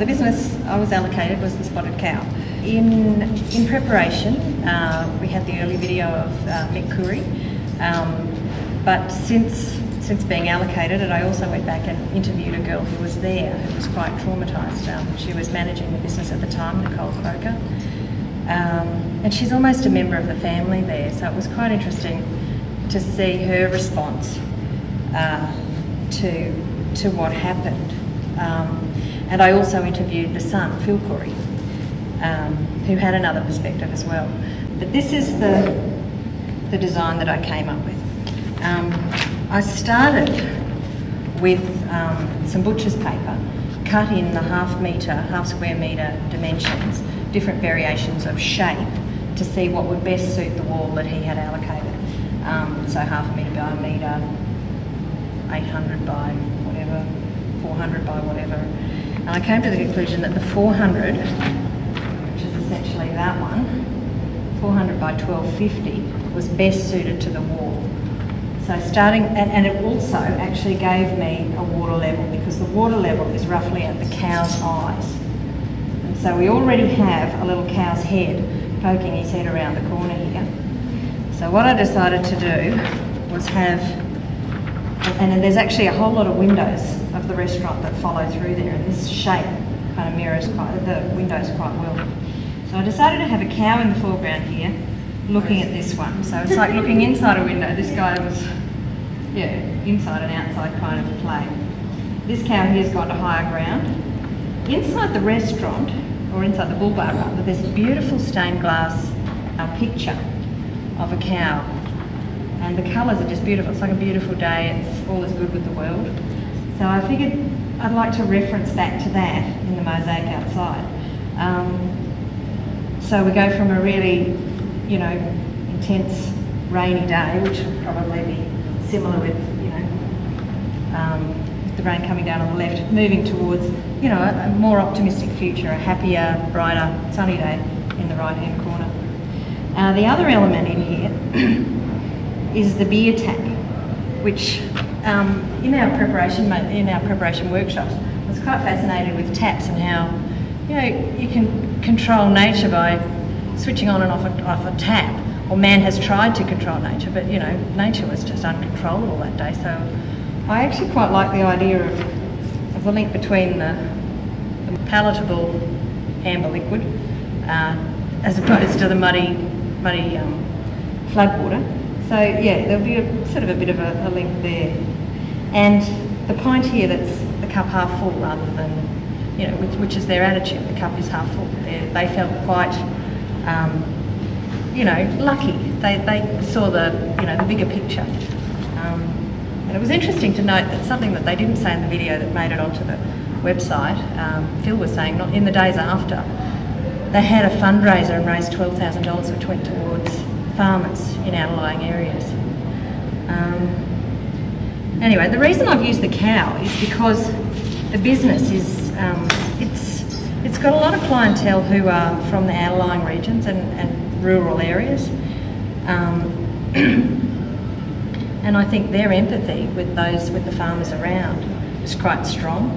the business I was allocated was the spotted cow. In preparation, we had the early video of Khoo, but since being allocated it, I also went back and interviewed a girl who was there, who was quite traumatised. She was managing the business at the time, Nicole Croker, and she's almost a member of the family there, so it was quite interesting to see her response to what happened. And I also interviewed the son, Phil Corey, who had another perspective as well. But this is the design that I came up with. I started with some butcher's paper, cut in the half square metre dimensions, different variations of shape, to see what would best suit the wall that he had allocated. So half a metre by a metre, 800 by whatever, 400 by whatever. And I came to the conclusion that the 400, which is essentially that one, 400 by 1250, was best suited to the wall. So starting, and it also actually gave me a water level, because the water level is roughly at the cow's eyes. And so we already have a little cow's head poking his head around the corner here. So what I decided to do was have, and there's actually a whole lot of windows of the restaurant that follow through there, and this shape kind of mirrors the windows quite well. So I decided to have a cow in the foreground here, looking at this one. So it's like looking inside a window. This guy was, yeah, inside and outside kind of play. This cow here's gone to higher ground. Inside the restaurant, or inside the bull bar rather, there's a beautiful stained glass picture of a cow. And the colours are just beautiful. It's like a beautiful day. It's all is good with the world. So I figured I'd like to reference back to that in the mosaic outside. So we go from a really, you know, intense rainy day, which would probably be similar with, you know, the rain coming down on the left, moving towards, you know, a more optimistic future, a happier, brighter, sunny day in the right-hand corner. The other element in here is the beer tap, which in our preparation workshops, I was quite fascinated with taps and how, you know, you can control nature by switching on and off a tap. Or man has tried to control nature, but you know, nature was just uncontrollable that day. So I actually quite like the idea of the link between the palatable amber liquid as opposed to the muddy floodwater. So yeah, there'll be sort of a bit of a link there. And the point here, that's the cup half full rather than, you know, which is their attitude. The cup is half full. They felt quite, you know, lucky. They saw the, you know, the bigger picture. And it was interesting to note that something that they didn't say in the video that made it onto the website, Phil was saying, not in the days after, they had a fundraiser and raised $12,000 which went towards farmers in outlying areas. Anyway, the reason I've used the cow is because the business is, it's got a lot of clientele who are from the outlying regions and rural areas. And I think their empathy with the farmers around is quite strong.